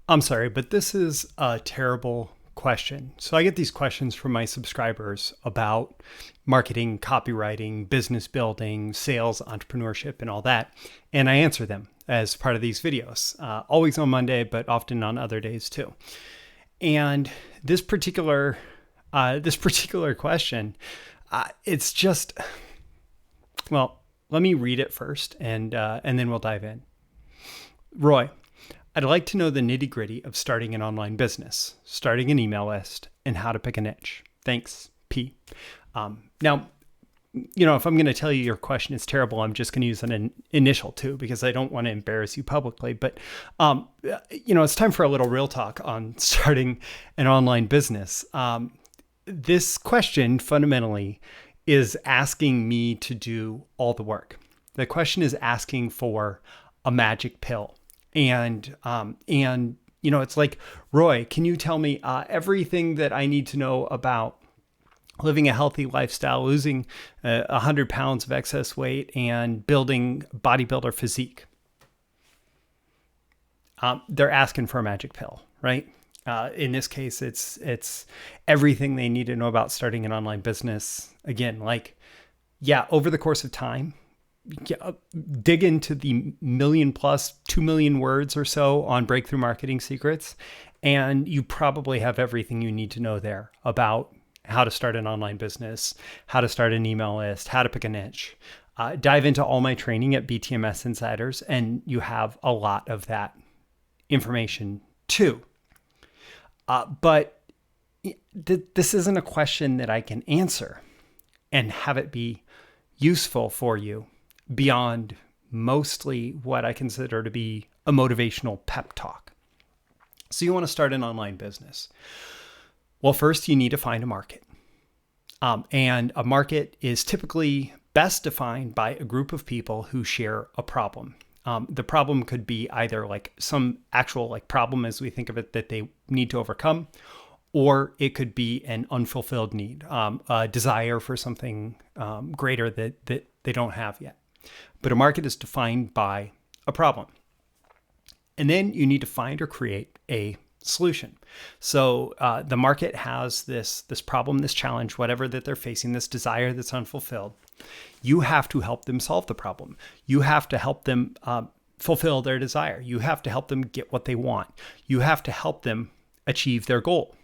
I'm sorry, but this is a terrible question. So I get these questions from my subscribers about marketing, copywriting, business building, sales, entrepreneurship, and all that. And I answer them as part of these videos, always on Monday, but often on other days too. And this particular question, it's just, well, let me read it first, and then we'll dive in. Roy, I'd like to know the nitty gritty of starting an online business, starting an email list, and how to pick a niche. Thanks, P. Now, if I'm going to tell you your question is terrible, I'm just going to use an initial too, because I don't want to embarrass you publicly. But, it's time for a little real talk on starting an online business. This question fundamentally is asking me to do all the work. The question is asking for a magic pill. And it's like, Roy, can you tell me everything that I need to know about living a healthy lifestyle, losing 100 pounds of excess weight, and building bodybuilder physique? They're asking for a magic pill, right? In this case, it's everything they need to know about starting an online business. Again, over the course of time, dig into the million plus 2 million words or so on breakthrough marketing secrets, and you probably have everything you need to know there about how to start an online business, how to start an email list, how to pick a niche. Dive into all my training at BTMS Insiders, and you have a lot of that information too. But this isn't a question that I can answer and have it be useful for you beyond mostly what I consider to be a motivational pep talk. So you want to start an online business. Well, first you need to find a market. And a market is typically best defined by a group of people who share a problem. The problem could be either some actual problem as we think of it that they need to overcome, or it could be an unfulfilled need, a desire for something greater that they don't have yet. But a market is defined by a problem. And then you need to find or create a solution. So the market has this problem, this challenge, whatever that they're facing, this desire that's unfulfilled. You have to help them solve the problem. You have to help them fulfill their desire. You have to help them get what they want. You have to help them achieve their goal.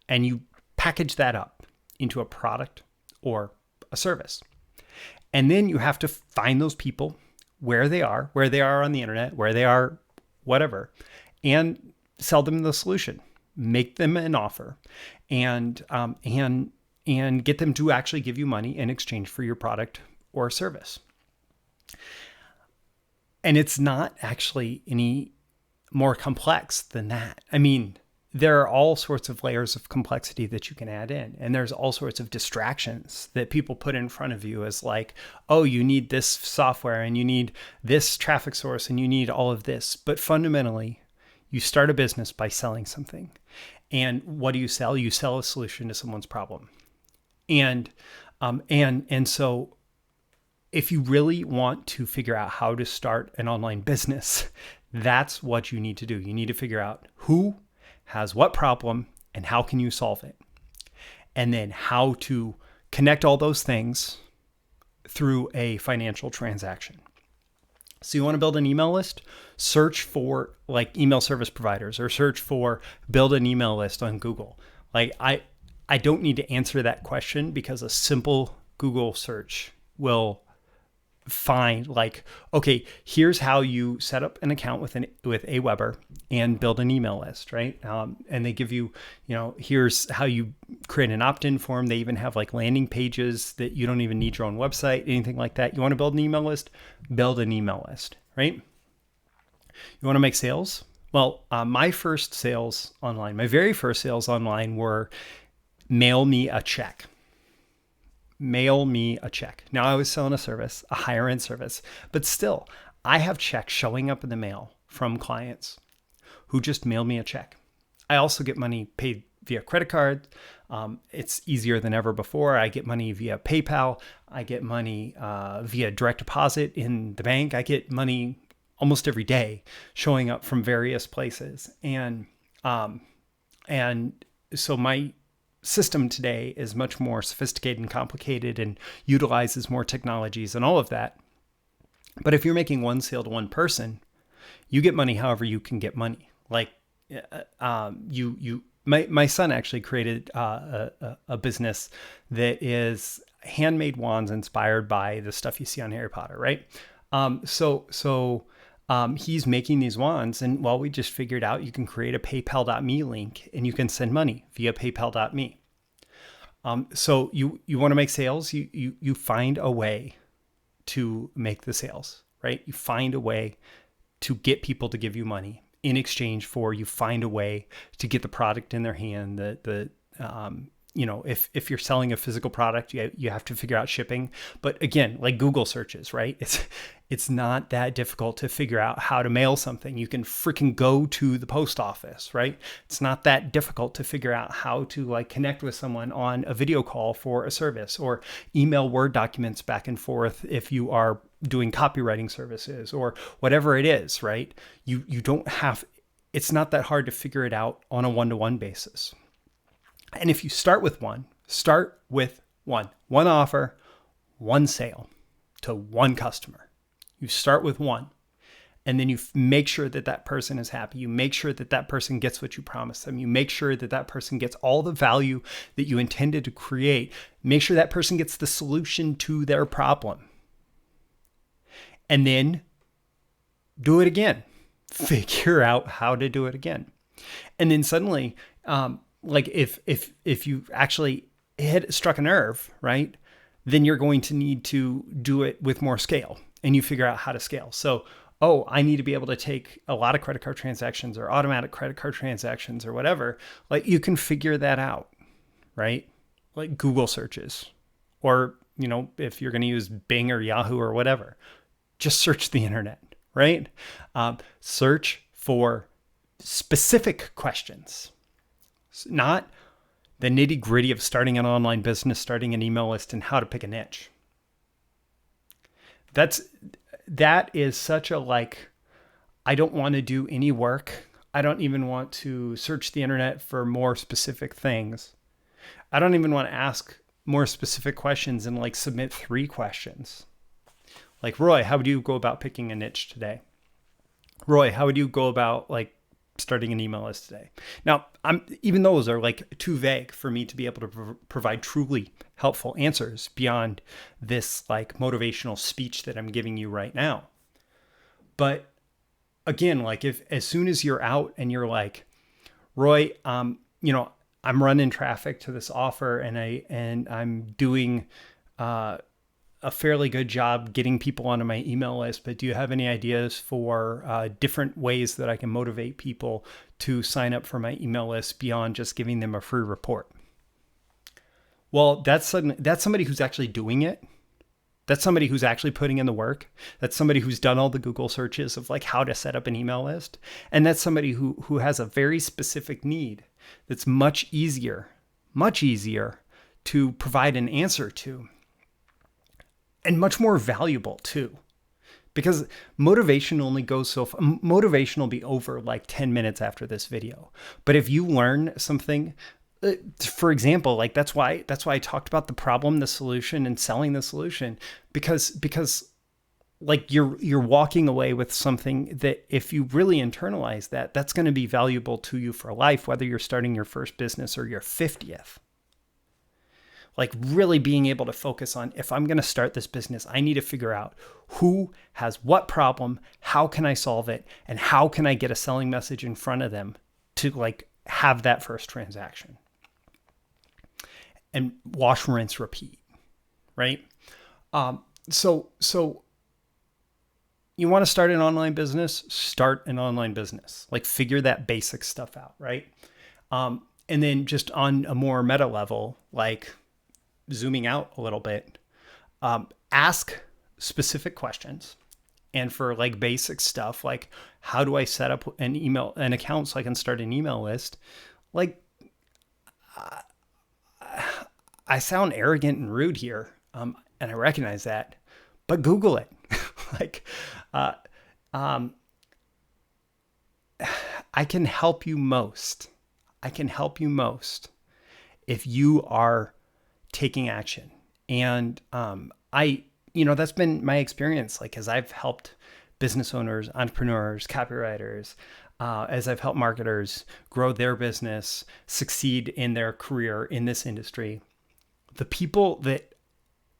And you package that up into a product or a service. And then you have to find those people where they are on the internet, where they are, whatever, and sell them the solution, make them an offer, and get them to actually give you money in exchange for your product or service. And it's not actually any more complex than that. I mean, there are all sorts of layers of complexity that you can add in. And there's all sorts of distractions that people put in front of you as oh, you need this software and you need this traffic source and you need all of this. But fundamentally, you start a business by selling something. And what do you sell? You sell a solution to someone's problem. And so if you really want to figure out how to start an online business, that's what you need to do. You need to figure out who has what problem and how can you solve it? And then how to connect all those things through a financial transaction. So you want to build an email list? Search for email service providers or search for build an email list on Google. I don't need to answer that question because a simple Google search will find okay, here's how you set up an account with Aweber and build an email list, right? And they give you, here's how you create an opt-in form. They even have landing pages that you don't even need your own website, anything like that. You want to build an email list? Build an email list, right? You want to make sales? Well, my very first sales online were mail me a check. Mail me a check. Now I was selling a service, a higher end service, but still I have checks showing up in the mail from clients who just mail me a check. I also get money paid via credit card. It's easier than ever before. I get money via PayPal. I get money via direct deposit in the bank. I get money almost every day showing up from various places. And so my system today is much more sophisticated and complicated and utilizes more technologies and all of that. But if you're making one sale to one person, you get money however you can get money. Like my son actually created a business that is handmade wands inspired by the stuff you see on Harry Potter, right? He's making these wands, and we just figured out you can create a PayPal.me link and you can send money via PayPal.me. So you want to make sales, you find a way to make the sales, right? You find a way to get people to give you money in exchange for, you find a way to get the product in their hand. If you're selling a physical product, you have to figure out shipping. But again, like Google searches, right? It's not that difficult to figure out how to mail something. You can freaking go to the post office, right? It's not that difficult to figure out how to like connect with someone on a video call for a service, or email Word documents back and forth if you are doing copywriting services or whatever it is, right? You don't have, it's not that hard to figure it out on a one-to-one basis. And if you start with one offer, one sale to one customer. You start with one, and then you make sure that that person is happy. You make sure that that person gets what you promised them. You make sure that that person gets all the value that you intended to create. Make sure that person gets the solution to their problem. And then do it again. Figure out how to do it again. And then suddenly, like if you actually struck a nerve, right, then you're going to need to do it with more scale, and you figure out how to scale. So, I need to be able to take a lot of credit card transactions or automatic credit card transactions or whatever. Like, you can figure that out, right? Like Google searches, or, if you're going to use Bing or Yahoo or whatever, just search the internet, right? Search for specific questions. Not the nitty gritty of starting an online business, starting an email list, and how to pick a niche. That is such a I don't want to do any work. I don't even want to search the internet for more specific things. I don't even want to ask more specific questions and submit 3 questions. Like, Roy, how would you go about picking a niche today? Roy, how would you go about starting an email list today? Now, even those are too vague for me to be able to provide truly helpful answers beyond this motivational speech that I'm giving you right now. But again, if as soon as you're out and you're like, Roy, I'm running traffic to this offer and I'm doing a fairly good job getting people onto my email list, but do you have any ideas for different ways that I can motivate people to sign up for my email list beyond just giving them a free report? Well, that's somebody who's actually doing it. That's somebody who's actually putting in the work. That's somebody who's done all the Google searches of how to set up an email list. And that's somebody who has a very specific need that's much easier to provide an answer to. And much more valuable too, because motivation only goes so far. Motivation will be over 10 minutes after this video. But if you learn something, for example, that's why I talked about the problem, the solution, and selling the solution, because you're walking away with something that if you really internalize that's going to be valuable to you for life, whether you're starting your first business or your 50th. Really being able to focus on, if I'm going to start this business, I need to figure out who has what problem, how can I solve it, and how can I get a selling message in front of them to have that first transaction. And wash, rinse, repeat, right? So you want to start an online business? Start an online business. Figure that basic stuff out, right? And then just on a more meta level, zooming out a little bit, ask specific questions. And for basic stuff, how do I set up an account so I can start an email list? I sound arrogant and rude here, and I recognize that, but Google it. Um, I can help you most. I can help you most if you are taking action. And that's been my experience. Like, as I've helped business owners, entrepreneurs, copywriters, as I've helped marketers grow their business, succeed in their career in this industry, the people that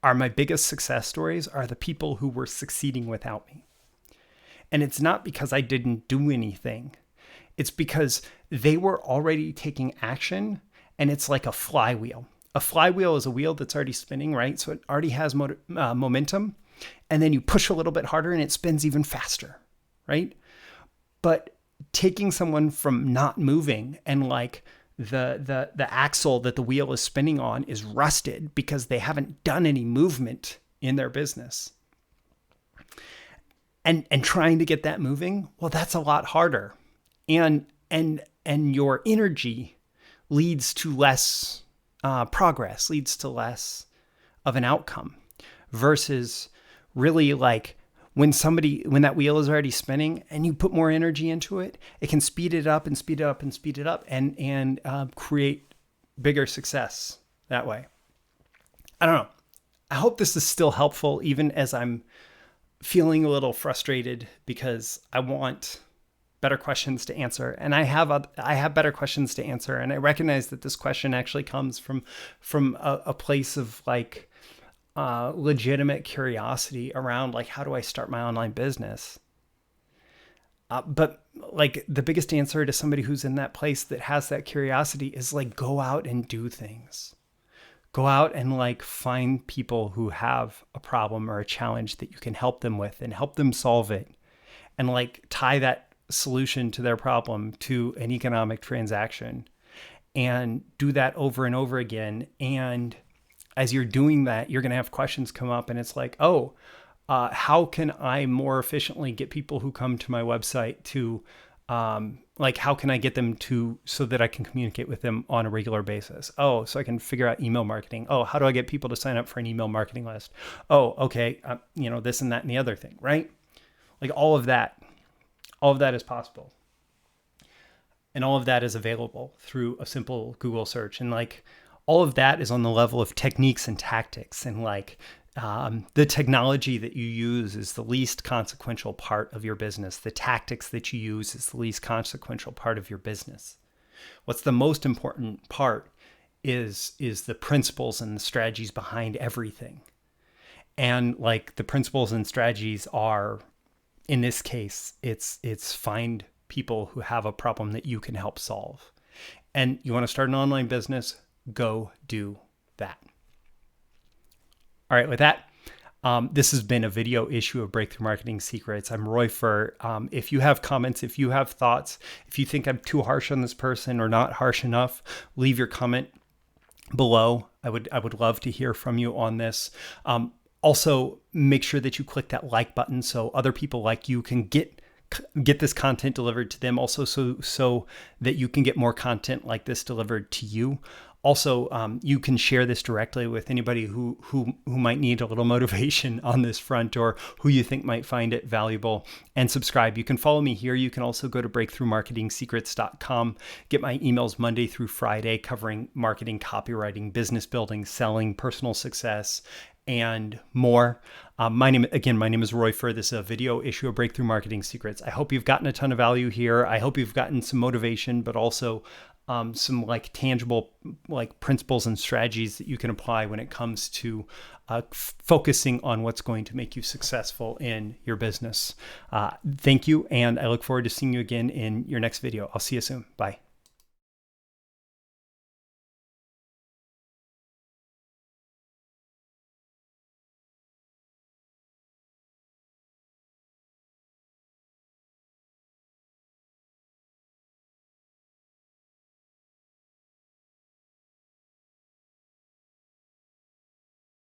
are my biggest success stories are the people who were succeeding without me. And it's not because I didn't do anything. It's because they were already taking action, and it's like a flywheel. A flywheel is a wheel that's already spinning, right? So it already has momentum, and then you push a little bit harder and it spins even faster, right? But taking someone from not moving, and like the axle that the wheel is spinning on is rusted because they haven't done any movement in their business, and trying to get that moving, well, that's a lot harder. And your energy leads to less progress, leads to less of an outcome, versus really like when that wheel is already spinning and you put more energy into it, it can speed it up and speed it up and speed it up and create bigger success that way. I don't know. I hope this is still helpful, even as I'm feeling a little frustrated because I want better questions to answer, and I have better questions to answer, and I recognize that this question actually comes from a place of like legitimate curiosity around like, how do I start my online business? But like, the biggest answer to somebody who's in that place that has that curiosity is like, go out and do things. Go out and like find people who have a problem or a challenge that you can help them with and help them solve it, and like tie that solution to their problem to an economic transaction, and do that over and over again. And as you're doing that, you're going to have questions come up, and it's like, how can I more efficiently get people who come to my website to how can I get them to, so that I can communicate with them on a regular basis? Oh, so I can figure out email marketing. Oh, how do I get people to sign up for an email marketing list? Oh, okay. This and that and the other thing, right? Like all of that is possible. And all of that is available through a simple Google search. And like, all of that is on the level of techniques and tactics, and like, the technology that you use is the least consequential part of your business. The tactics that you use is the least consequential part of your business. What's the most important part is the principles and the strategies behind everything. And like, the principles and strategies are, in this case, it's find people who have a problem that you can help solve. And you want to start an online business, go do that. All right, with that, this has been a video issue of Breakthrough Marketing Secrets. I'm Roy Furr. If you have comments, if you have thoughts, if you think I'm too harsh on this person or not harsh enough, leave your comment below. I would love to hear from you on this. Also, make sure that you click that like button so other people like you can get this content delivered to them. Also, so that you can get more content like this delivered to you. Also, you can share this directly with anybody who might need a little motivation on this front, or who you think might find it valuable, and subscribe. You can follow me here. You can also go to breakthroughmarketingsecrets.com, get my emails Monday through Friday covering marketing, copywriting, business building, selling, personal success, and more. My name is Roy Furr. This is a video issue of Breakthrough Marketing Secrets. I hope you've gotten a ton of value here. I hope you've gotten some motivation, but also some like tangible like principles and strategies that you can apply when it comes to focusing on what's going to make you successful in your business. Thank you, and I look forward to seeing you again in your next video. I'll see you soon. Bye.